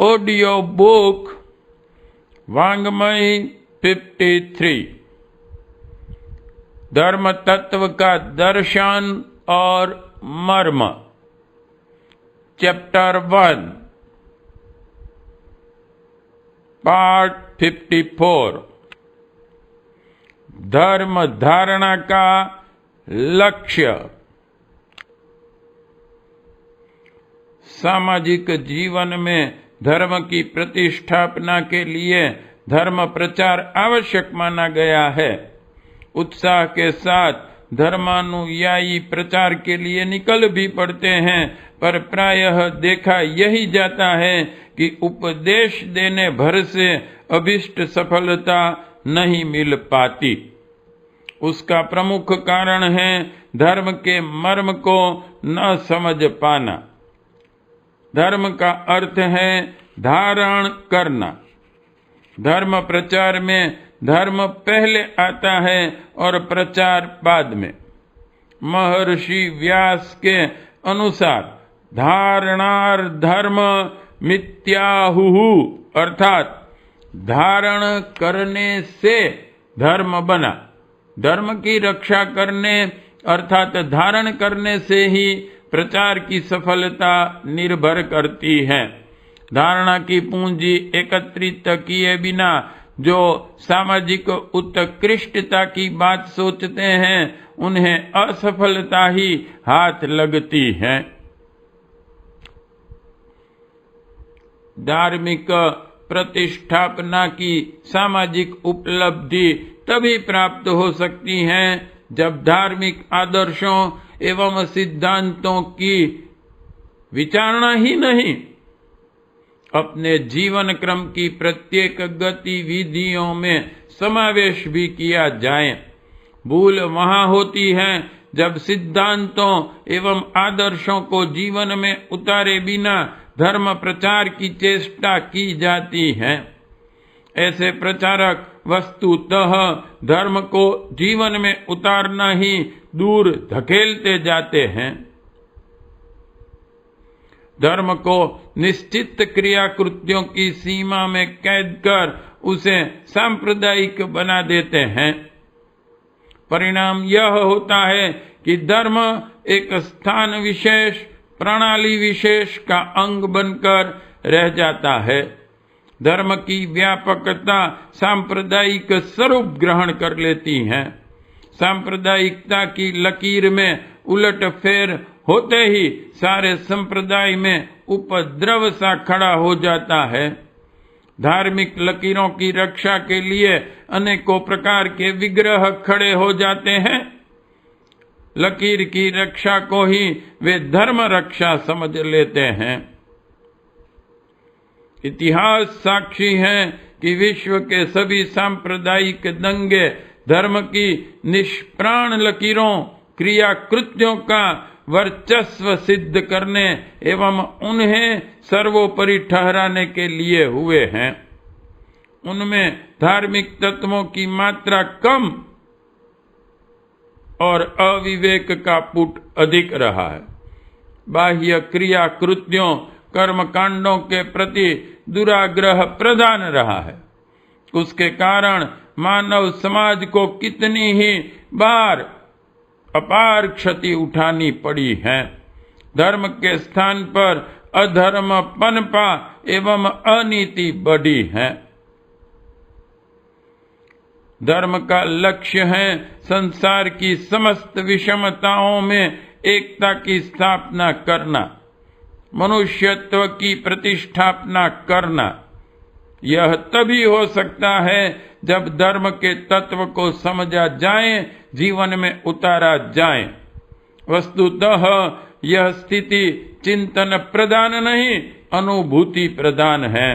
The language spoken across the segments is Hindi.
ऑडियो बुक वांग्मय 53, धर्म तत्व का दर्शन और मर्म, चैप्टर 1, पार्ट 54, धर्म धारणा का लक्ष्य। सामाजिक जीवन में धर्म की प्रतिष्ठापना के लिए धर्म प्रचार आवश्यक माना गया है। उत्साह के साथ धर्मानुयायी प्रचार के लिए निकल भी पड़ते हैं, पर प्रायः देखा यही जाता है कि उपदेश देने भर से अभिष्ट सफलता नहीं मिल पाती। उसका प्रमुख कारण है धर्म के मर्म को न समझ पाना। धर्म का अर्थ है धारण करना। धर्म प्रचार में धर्म पहले आता है और प्रचार बाद में। महर्षि व्यास के अनुसार धारणार धर्म मिथ्याहुः, अर्थात धारण करने से धर्म बना। धर्म की रक्षा करने अर्थात धारण करने से ही प्रचार की सफलता निर्भर करती है। धारणा की पूंजी एकत्रित किए बिना जो सामाजिक उत्कृष्टता की बात सोचते हैं, उन्हें असफलता ही हाथ लगती है। धार्मिक प्रतिष्ठापना की सामाजिक उपलब्धि तभी प्राप्त हो सकती है जब धार्मिक आदर्शों एवं सिद्धांतों की विचारणा ही नहीं, अपने जीवन क्रम की प्रत्येक गतिविधियों में समावेश भी किया जाए। भूल वहां होती है जब सिद्धांतों एवं आदर्शों को जीवन में उतारे बिना धर्म प्रचार की चेष्टा की जाती है। ऐसे प्रचारक वस्तुतः धर्म को जीवन में उतारना ही दूर धकेलते जाते हैं। धर्म को निश्चित क्रिया कृत्यों की सीमा में कैद कर उसे सांप्रदायिक बना देते हैं। परिणाम यह होता है कि धर्म एक स्थान विशेष, प्रणाली विशेष का अंग बनकर रह जाता है। धर्म की व्यापकता सांप्रदायिक स्वरूप ग्रहण कर लेती है। सांप्रदायिकता की लकीर में उलटफेर होते ही सारे संप्रदाय में उपद्रव सा खड़ा हो जाता है। धार्मिक लकीरों की रक्षा के लिए अनेकों प्रकार के विग्रह खड़े हो जाते हैं। लकीर की रक्षा को ही वे धर्म रक्षा समझ लेते हैं। इतिहास साक्षी है कि विश्व के सभी सांप्रदायिक दंगे धर्म की निष्प्राण लकीरों, क्रिया कृत्यों का वर्चस्व सिद्ध करने एवं उन्हें सर्वोपरि ठहराने के लिए हुए हैं। उनमें धार्मिक तत्वों की मात्रा कम और अविवेक का पुट अधिक रहा है। बाह्य क्रिया कृत्यों, कर्म कांडों के प्रति दुराग्रह प्रधान रहा है। उसके कारण मानव समाज को कितनी ही बार अपार क्षति उठानी पड़ी है। धर्म के स्थान पर अधर्म पनपा एवं अनीति बढ़ी है। धर्म का लक्ष्य है संसार की समस्त विषमताओं में एकता की स्थापना करना, मनुष्यत्व की प्रतिष्ठापना करना। यह तभी हो सकता है जब धर्म के तत्व को समझा जाए, जीवन में उतारा जाए। वस्तुतः यह स्थिति चिंतन प्रधान नहीं, अनुभूति प्रधान है।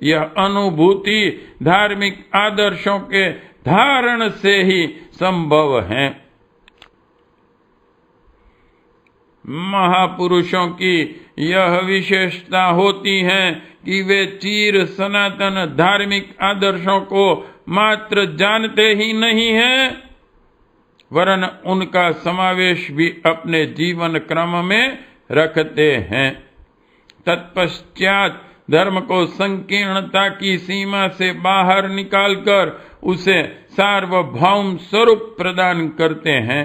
यह अनुभूति धार्मिक आदर्शों के धारण से ही संभव है। महापुरुषों की यह विशेषता होती है कि वे चिर सनातन धार्मिक आदर्शों को मात्र जानते ही नहीं हैं, वरन उनका समावेश भी अपने जीवन क्रम में रखते हैं। तत्पश्चात धर्म को संकीर्णता की सीमा से बाहर निकालकर उसे सार्वभौम स्वरूप प्रदान करते हैं।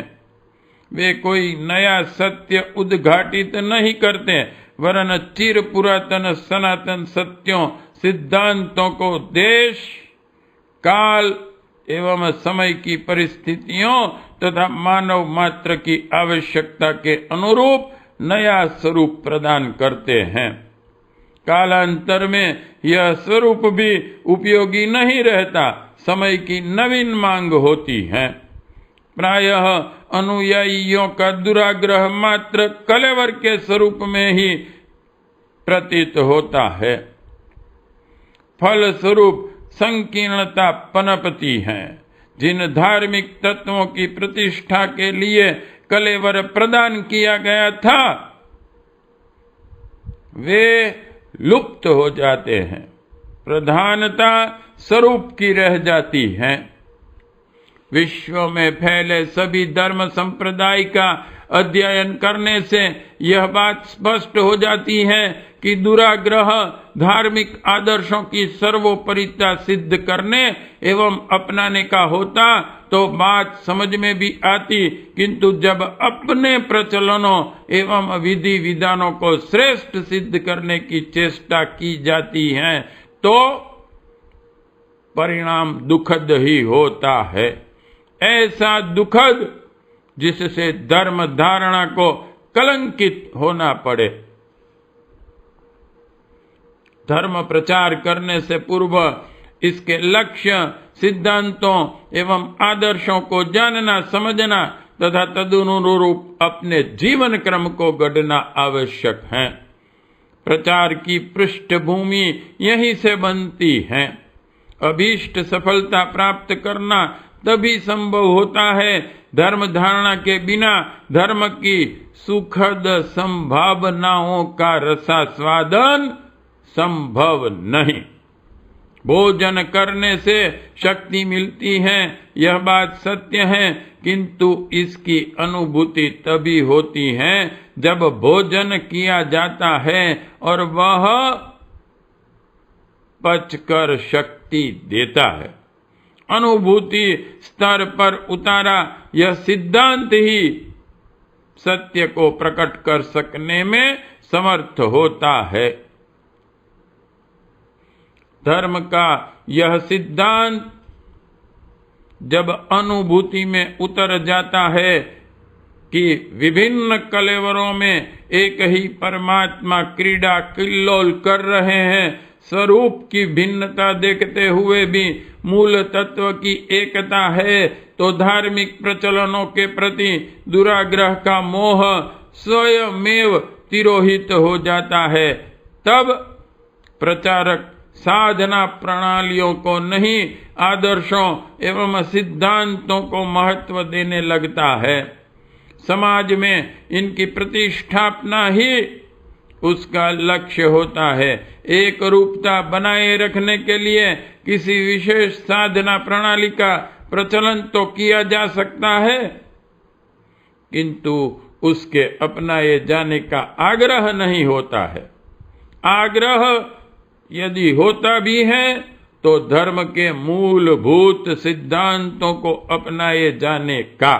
वे कोई नया सत्य उद्घाटित नहीं करते, वरन चिर पुरातन सनातन सत्यों सिद्धांतों को देश काल एवं समय की परिस्थितियों तथा मानव मात्र की आवश्यकता के अनुरूप नया स्वरूप प्रदान करते हैं। कालांतर में यह स्वरूप भी उपयोगी नहीं रहता, समय की नवीन मांग होती है। प्रायः अनुयायियों का दुराग्रह मात्र कलेवर के स्वरूप में ही प्रतीत होता है। फल स्वरूप संकीर्णता पनपती है। जिन धार्मिक तत्वों की प्रतिष्ठा के लिए कलेवर प्रदान किया गया था, वे लुप्त हो जाते हैं, प्रधानता स्वरूप की रह जाती है। विश्व में फैले सभी धर्म संप्रदाय का अध्ययन करने से यह बात स्पष्ट हो जाती है कि दुराग्रह धार्मिक आदर्शों की सर्वोपरिता सिद्ध करने एवं अपनाने का होता तो बात समझ में भी आती, किंतु जब अपने प्रचलनों एवं विधि विधानों को श्रेष्ठ सिद्ध करने की चेष्टा की जाती है तो परिणाम दुखद ही होता है। ऐसा दुखद जिससे धर्म धारणा को कलंकित होना पड़े। धर्म प्रचार करने से पूर्व इसके लक्ष्य, सिद्धांतों एवं आदर्शों को जानना समझना तथा तदनुरूप अपने जीवन क्रम को गढ़ना आवश्यक है। प्रचार की पृष्ठभूमि यहीं से बनती है। अभीष्ट सफलता प्राप्त करना तभी संभव होता है, धर्म धारणा के बिना धर्म की सुखद संभावनाओं का रसास्वादन संभव नहीं। भोजन करने से शक्ति मिलती है, यह बात सत्य है, किंतु इसकी अनुभूति तभी होती है जब भोजन किया जाता है और वह पचकर शक्ति देता है। अनुभूति स्तर पर उतारा यह सिद्धांत ही सत्य को प्रकट कर सकने में समर्थ होता है। धर्म का यह सिद्धांत जब अनुभूति में उतर जाता है कि विभिन्न कलेवरों में एक ही परमात्मा क्रीड़ा किल्लोल कर रहे हैं, स्वरूप की भिन्नता देखते हुए भी मूल तत्व की एकता है, तो धार्मिक प्रचलनों के प्रति दुराग्रह का मोह स्वयमेव तिरोहित हो जाता है। तब प्रचारक साधना प्रणालियों को नहीं, आदर्शों एवं सिद्धांतों को महत्व देने लगता है। समाज में इनकी प्रतिष्ठापना ही उसका लक्ष्य होता है। एक रूपता बनाए रखने के लिए किसी विशेष साधना प्रणाली का प्रचलन तो किया जा सकता है, किंतु उसके अपनाए जाने का आग्रह नहीं होता है। आग्रह यदि होता भी है तो धर्म के मूलभूत सिद्धांतों को अपनाए जाने का।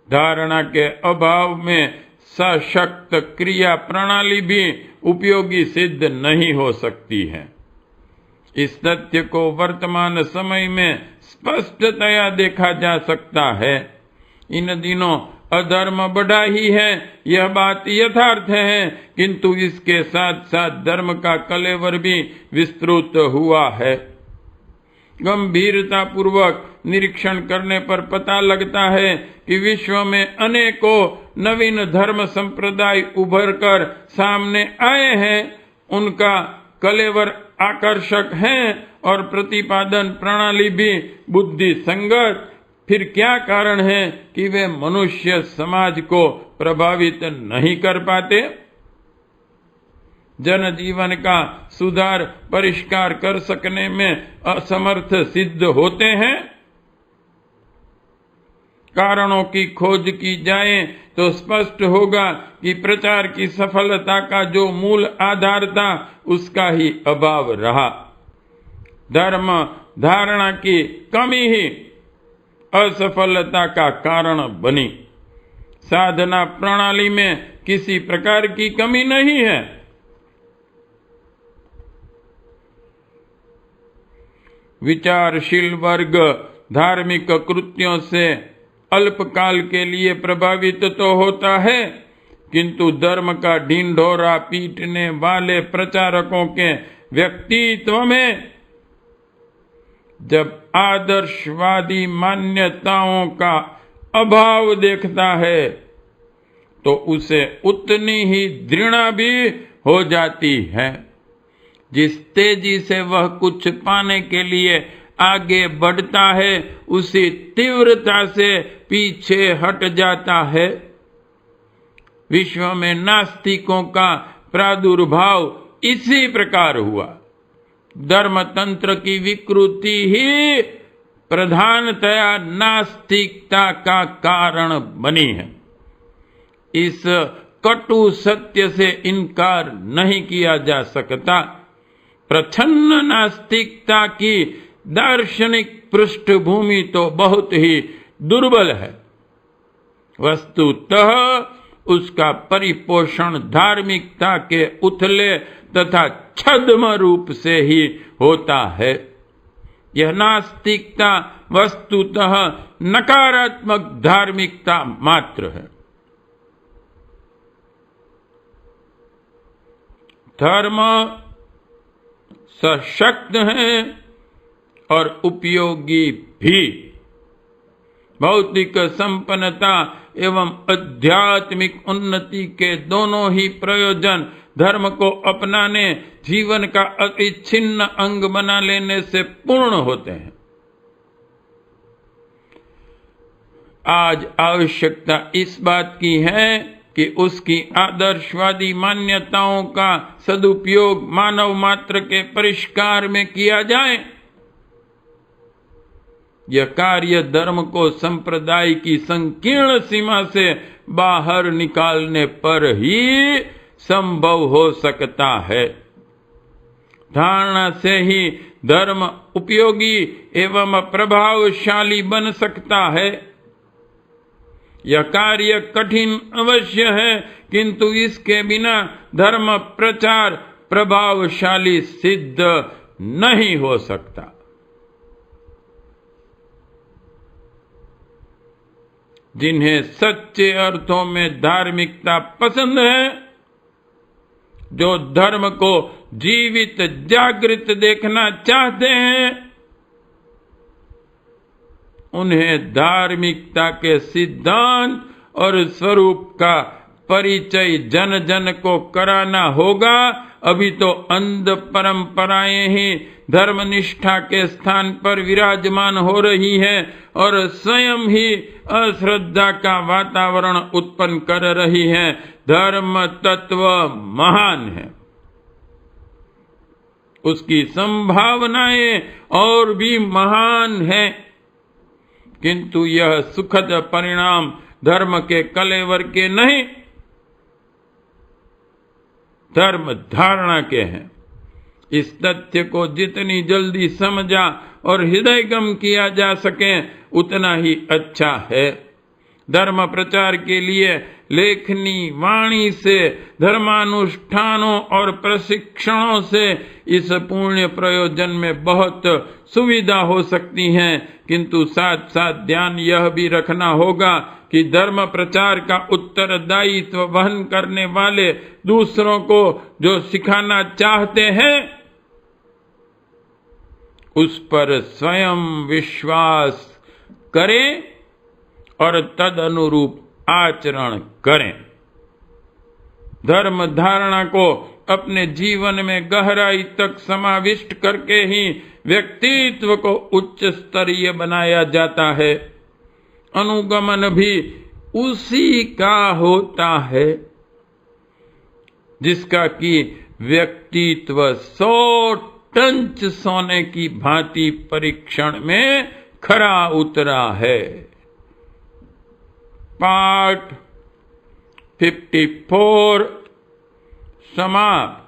धारणा के अभाव में सशक्त क्रिया प्रणाली भी उपयोगी सिद्ध नहीं हो सकती है। इस तथ्य को वर्तमान समय में स्पष्टतया देखा जा सकता है। इन दिनों अधर्म बढ़ा ही है, यह बात यथार्थ है, किंतु इसके साथ साथ धर्म का कलेवर भी विस्तृत हुआ है। गंभीरता पूर्वक निरीक्षण करने पर पता लगता है कि विश्व में अनेकों नवीन धर्म संप्रदाय उभर कर सामने आए हैं। उनका कलेवर आकर्षक है और प्रतिपादन प्रणाली भी बुद्धि संगत। फिर क्या कारण है कि वे मनुष्य समाज को प्रभावित नहीं कर पाते? जनजीवन का सुधार परिष्कार कर सकने में असमर्थ सिद्ध होते हैं। कारणों की खोज की जाए तो स्पष्ट होगा कि प्रचार की सफलता का जो मूल आधार था उसका ही अभाव रहा। धर्म धारणा की कमी ही असफलता का कारण बनी। साधना प्रणाली में किसी प्रकार की कमी नहीं है। विचारशील वर्ग धार्मिक कृत्यों से अल्पकाल के लिए प्रभावित तो होता है, किंतु धर्म का ढिंढोरा पीटने वाले प्रचारकों के व्यक्तित्व में जब आदर्शवादी मान्यताओं का अभाव देखता है तो उसे उतनी ही घृणा भी हो जाती है। जिस तेजी से वह कुछ पाने के लिए आगे बढ़ता है उसी तीव्रता से पीछे हट जाता है। विश्व में नास्तिकों का प्रादुर्भाव इसी प्रकार हुआ। धर्मतंत्र की विकृति ही प्रधानतया नास्तिकता का कारण बनी है। इस कटु सत्य से इनकार नहीं किया जा सकता। प्रच्छन्न नास्तिकता की दार्शनिक पृष्ठभूमि तो बहुत ही दुर्बल है। वस्तुतः उसका परिपोषण धार्मिकता के उथले तथा छद्म रूप से ही होता है। यह नास्तिकता वस्तुतः नकारात्मक धार्मिकता मात्र है। धर्म सशक्त है और उपयोगी भी। भौतिक संपन्नता एवं आध्यात्मिक उन्नति के दोनों ही प्रयोजन धर्म को अपनाने, जीवन का अविच्छिन्न अंग बना लेने से पूर्ण होते हैं। आज आवश्यकता इस बात की है कि उसकी आदर्शवादी मान्यताओं का सदुपयोग मानव मात्र के परिष्कार में किया जाए। यह कार्य धर्म को संप्रदाय की संकीर्ण सीमा से बाहर निकालने पर ही संभव हो सकता है। धारणा से ही धर्म उपयोगी एवं प्रभावशाली बन सकता है। यह कार्य कठिन अवश्य है, किंतु इसके बिना धर्म प्रचार प्रभावशाली सिद्ध नहीं हो सकता। जिन्हें सच्चे अर्थों में धार्मिकता पसंद है, जो धर्म को जीवित जागृत देखना चाहते हैं, उन्हें धार्मिकता के सिद्धांत और स्वरूप का परिचय जन जन को कराना होगा। अभी तो अंध परंपराएं ही धर्मनिष्ठा के स्थान पर विराजमान हो रही है और स्वयं ही अश्रद्धा का वातावरण उत्पन्न कर रही है। धर्म तत्व महान है, उसकी संभावनाएं और भी महान है, किंतु यह सुखद परिणाम धर्म के कलेवर के नहीं, धर्म धारणा के हैं। इस तथ्य को जितनी जल्दी समझा और हृदयगम किया जा सके उतना ही अच्छा है। धर्म प्रचार के लिए लेखनी वाणी से, धर्मानुष्ठानों और प्रशिक्षणों से इस पुण्य प्रयोजन में बहुत सुविधा हो सकती है, किंतु साथ साथ ध्यान यह भी रखना होगा कि धर्म प्रचार का उत्तरदायित्व वहन करने वाले दूसरों को जो सिखाना चाहते हैं उस पर स्वयं विश्वास करें और तद अनुरूप आचरण करें। धर्म धारणा को अपने जीवन में गहराई तक समाविष्ट करके ही व्यक्तित्व को उच्च स्तरीय बनाया जाता है। अनुगमन भी उसी का होता है जिसका कि व्यक्तित्व 100 टंच सोने की भांति परीक्षण में खरा उतरा है। पाठ 54 समाप्त।